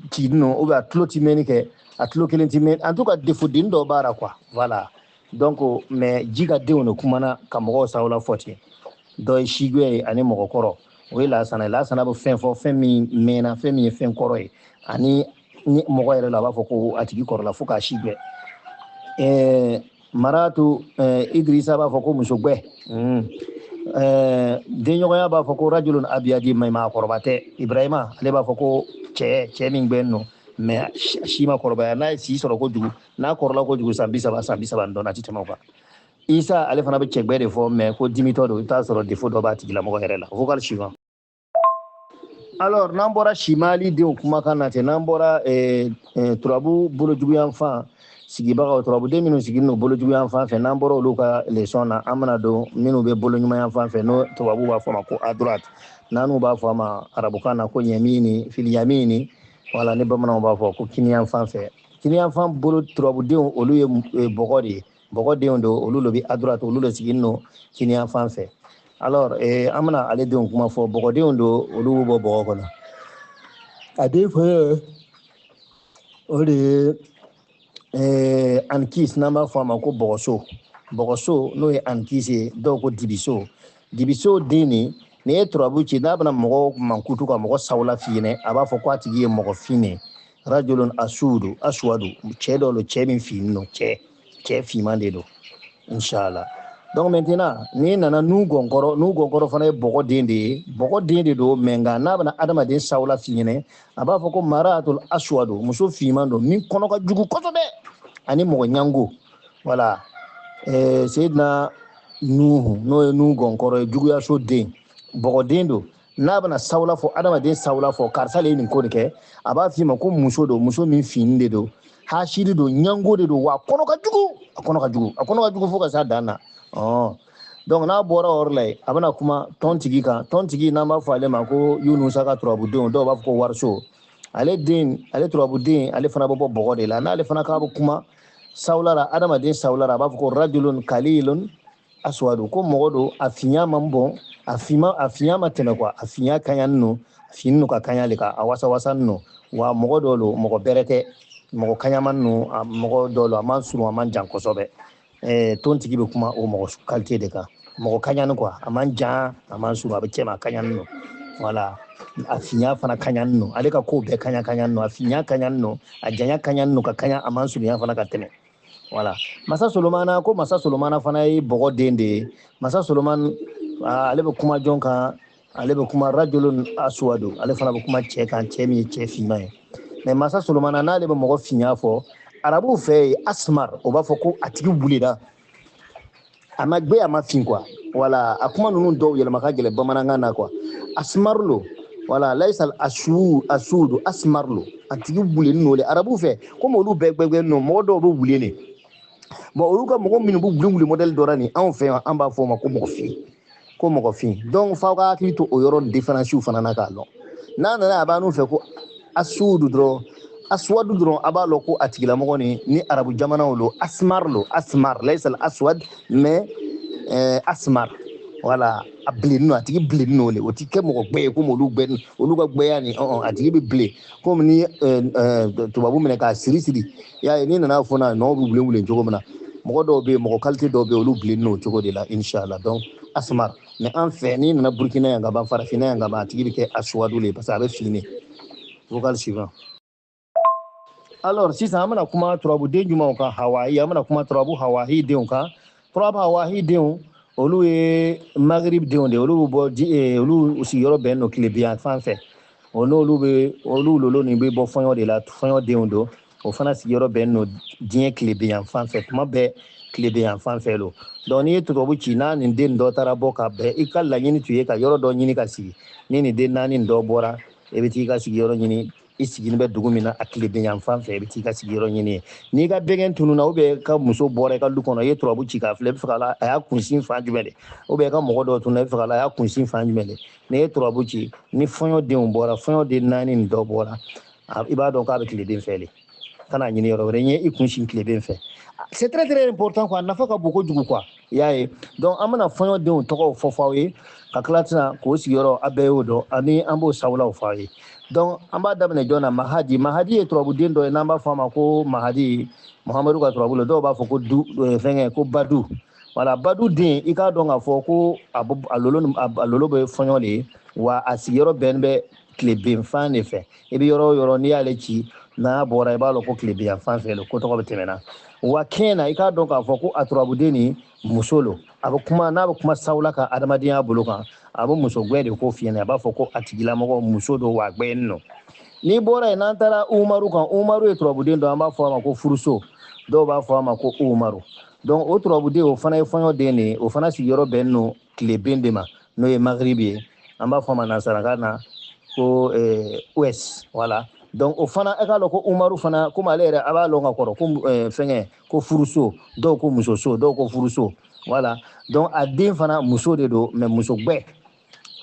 qui non ou à clotimenique à cloquelentimen en tout cas défaut d'indo bara quoi voilà donc mais jiga deuno kumana kamro sawla foti do shigwe ani mokoro we la sana bo fen fo fen mi mena fen mi fen koro ani ni mogo yere la ba foko atigi koro la foka shigwe maratu idrissa ba foko musogwe deñogoya ba foko rajulun abiyadi mayma korbate ibrahima ale ba foko che min benno mais shima korbaya na si soro ko jugu na korla ko jugu sambisa ba don atitema quoi isa ale fana be chegbe de fo mais ko dimito do ta soro defo do ba tigila mo herela vocal suivant alors nambora shimali de kuma kana te nambora turabu bolo jugu yan fa sigibaga turabu de minu sigino bolo jugu yan fa fe nambora luka leçon na amana do minu be bolo nyuma yan fa fe no turabu ba fo ma ko à droite nanu ba fo ma arabukana ko yamini fil yamini wala ne bamana ba fo ko kiniyan fa fe kiniyan fa bolo turabu de olu ye bogodi bogodi do olu lo bi à droite olu lo sigino kiniyan fa fe alors amana ale de kuma fo bogodi do olu bo bogo na ade fo ode ankis namba fo ma ko bogoso no ye ankise do ko dibiso deni ne turabu ci da bana mogo mankutu ka mogo sawla fine aba fo ko atigi mogo fine rajulun aswadu chedo lo chemin finno che fimande do inshallah donc maintenant ni nana nu gonkoro fana bogo dende do menga na bana adama den sawla fine aba fo ko maratul aswadu muso fimando min kono ka jugu kotobe ani mogo nyango voilà sayidna nuhu no nu gonkoro jugu ya so den bogo dendo na bana sawla fo adama den sawla fo karsale ni ko ke aba fima ko muso min finde do hashiri do nyango de do wa kono ka jugu fo ka sa dana donc na bora orlay abana kuma tontigi na ma fale ma ko yunusa ka turabu don do ba ko warso ale turabu den ale fana bo bogo de la na ale fana ka kuma sawlara adama den sawlara ba ko rajulun kalilun aswadu ko mogodo afinya mambo afinya matene quoi afinya kanyanno finno ka kanyale ka awasa no wa mogodo lo mogo berete mogo kanyamanno mogo dolo amansuru amanjan kosobe tontigi be kuma o mogo qualité de ka mogo kanyan quoi amanja amansuru abekema kanyanno voilà afinya fana kanyanno ale ka ko be kanyanno afinya kanyanno ajanya kanyanno ka kanya amansuru ya fana ka teme voilà masa solomana fana yi bogo dende masa soloman ale be kuma jonka ale be kuma rajulun aswadu ale fana be kuma che mi che fima mais masa solomana na ale be mogo finya fo arabu fe asmar o ba fo ko atigi bulida amagbe amafin quoi voilà akuma nunu do yele maka gele bamananga na quoi asmarlo voilà laisal asudu asmarlo atigi bulin no le arabu fe comme olu begbe no modo do bulene bon olu ka mogo min bu bulun model dorani en fait en ba fo ma ko mogo fin donc fa ka klito o yoro différence fana na ka lo na abanu fe ko asudu dro aba lo ko atigila mogo ni arabu jamana lo asmar laisal aswad mais asmar voilà ablino atigi blino le otike mogo gbe ko mo lu ga gbe yani atigi be ble comme ni tubabu mene ka siri ya ni na fona no bu blin jogo mana mogo do be mogo qualité do be olu blino jogo de la inshallah donc asmar mais en fait ni na burkina yanga ba farafina yanga ba atigi ke aswadu le parce que avec fini vocal suivant alors si ça amana kuma turabu de juma ka hawaii amana kuma turabu hawaii de ka turabu hawaii de olu e maghrib de olu bo olu aussi yoro ben no klebia fan fait olu lolo ni be bo fonyo de la fonyo de ndo o fana si yoro ben no dien klebia fan fait ma be klebia fan fait lo donc ni turabu china ni de ndo tarabo ka be ikalla nyini tuye ka yoro do nyini ka si ni de nani ndo bora e be ti ka si yoro nyini isigini be dugumina akile be yan fan fe biti ka sigiro nyini ni ga begen tununa ube ka muso bore ka lukono ye turabu chika fle fala aya kunsin fa jumele ube ka mogo do tunna fala aya kunsin fa jumele ne turabu chi ni fonyo de on bora fonyo de nani ndo bora ibado ka be kile den fele kana ɲini yɔrɔ wɛrɛ ɲɛ i kun sin tileben fɛ c'est très très important quoi nafa ka bon kojugu quoi i y'a ye donc an bɛna fɔɲɔdenw tɔgɔw fɔ f'aw ye ka tila tɛna k'o sigiyɔrɔ a bɛɛ y'o dɔn ani an b'o sawulaw f'aw ye donc an b'a daminɛ jɔn na mahadi ye turabuden dɔ ye n'an b'a fɔ a ma ko mahadi muhamadu ka turabu la dɔw b'a fɔ ko fɛnkɛ ko badu wala badu den i k'a dɔn k'a fɔ ko a lolo bɛ fɔɲɔ de ye wa a sigiyɔrɔ bɛnnen bɛ tilebenfan de fɛ i bɛ yɔrɔ o yɔrɔ n'i y'ale ci n'a bɔra i b'a dɔn ko tilebenfan fɛ ko tɔgɔ bɛ tɛmɛna wa kɛn na i k'a dɔn k'a fɔ ko a turabuden ni muso lo a bɛ kuma n'a bɛ kuma sawula ka adamadenya bolo kan a bɛ muso gwɛ de ko fiyɛ a b'a fɔ ko a tigilamɔgɔ muso do wa gwɛn nɔ n'i bɔra yen n'an taara umaru kan umaru ye turabuden dɔ an b'a fɔ a ma ko furuso dɔw b'a fɔ a ma ko umaru donc o turabuden o fana ye fɔɲɔ den de ye o fana sigiyɔrɔ bɛnnen no tileben de ma n'o ye magiribi ye an b'a fɔ a ma nansarakan na ko ouest voilà donc o fana e k'a dɔn ko umaru fana komi ale yɛrɛ a b'a lɔn ka kɔrɔ ko fɛngɛ ko furuso dɔw ko musoso dɔw ko furuso voilà donc a den fana muso de don mais muso gbɛ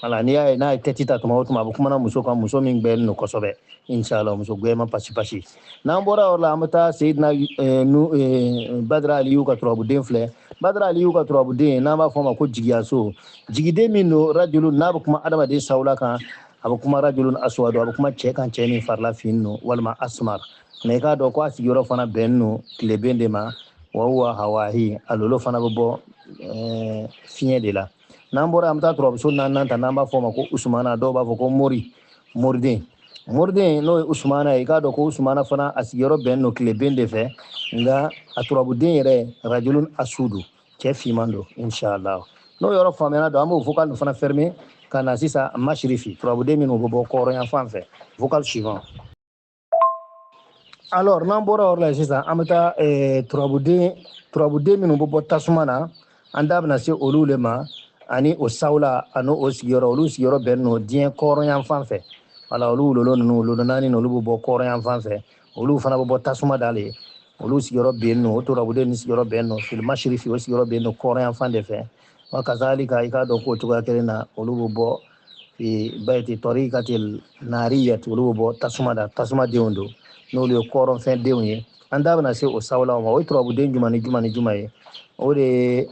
voilà n'i y'a ye n'a ye tɛti ta tuma o tuma a bɛ kumana muso kan muso min gbɛnnen don kosɛbɛ inshallah muso gbɛman pasi n'an bɔra yɔrɔ la an bɛ taa seyidina badara aliyu ka turabuden filɛ badara aliyu ka turabuden n'an b'a fɔ o ma ko jigiyaso jigiden min don rajulu n'a bɛ kuma adamaden sawula kan a bɛ kuma rajulun aswadu a bɛ kuma cɛ kan cɛ min farila fin no walima asmar mais i k'a dɔn ko a sigiyɔrɔ fana bɛnnen no tileben de ma wa huwa hawahi a lolo fana bɛ bɔ fiɲɛ de la n'an bɔra an bɛ taa turabuso naaninan ta n'an b'a fɔ o ma ko usumana dɔw b'a fɔ ko moriden n'o ye usumana ye i k'a dɔn ko usumana fana a sigiyɔrɔ bɛnnen no tileben de fɛ nka a turabuden yɛrɛ rajulun asudu cɛ finman don inshallah n'o yɔrɔ faamuyana don an b'o vocal fana fermer ka na sisan mashirifi turabuden minnu bɛ bɔ kɔrɔyan fan fɛ vocal suivant alors n'an bɔra yɔrɔ la sisan an bɛ taa turabuden minnu bɛ bɔ tasuma na an da bɛna se olu le ma ani o sawula ani o sigiyɔrɔ olu sigiyɔrɔ bɛnnen no diɲɛ kɔrɔyan fan fɛ wala olu lolo ninnu lolo naani olu bɛ bɔ kɔrɔyan fan fɛ olu fana bɛ bɔ tasuma dale olu sigiyɔrɔ bɛnnen no o turabuden ni sigiyɔrɔ bɛnnen no fil mashrifi o sigiyɔrɔ bɛnnen no kɔrɔyan fan de fɛ wa kazalika i k'a dɔn k'o cogoya kelen na olu bɛ bɔ bayti tariqatil nariyat olu bɛ bɔ tasuma denw don n'olu ye kɔrɔnfɛn denw ye an da bɛna se o sawulaw ma o ye turabuden juma ni juma ye o de ye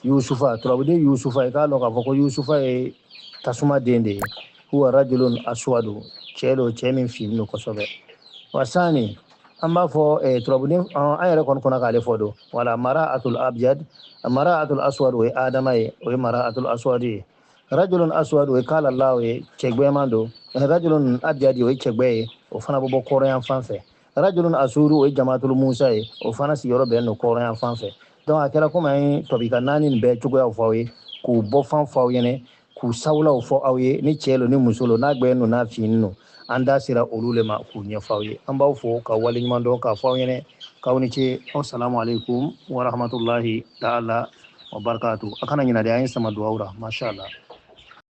yusufa turabuden yusufa i k'a dɔn k'a fɔ ko yusufa ye tasuma den de ye huwa rajulun aswadu cɛ don cɛ min finnen don kosɛbɛ wa sani an b'a fɔ turabuden an yɛrɛ kɔni kɔnɔ k'ale fɔ don wala mara atul abjad mara atul aswad o ye adama ye o ye mara atul aswad ye rajulun aswad o ye kala law ye cɛgbɛman don rajulun abjad o ye cɛgbɛ ye o fana bɛ bɔ kɔrɔyan fan fɛ rajulun asuru o ye jamatul musa ye o fana sigiyɔrɔ bɛnnen don kɔrɔyan fan fɛ donc a kɛra komi an ye tɔbika naani nin bɛɛ cogoyaw fɔ aw ye k'u bɔ fan fɔ aw ɲɛna k'u sawulaw fɔ aw ye ni cɛ lo ni muso lo n'a gbɛnnen don n'a finnen don an da sera olu le ma k'u ɲɛfɔ aw ye an b'aw fo ka waleɲuman dɔn k'a fɔ aw ɲɛna k'aw ni ce assalamu alaikum wa rahmatullahi ta'ala wa barakatuh a kana ɲinɛ de an ye sama dugawu la masha Allah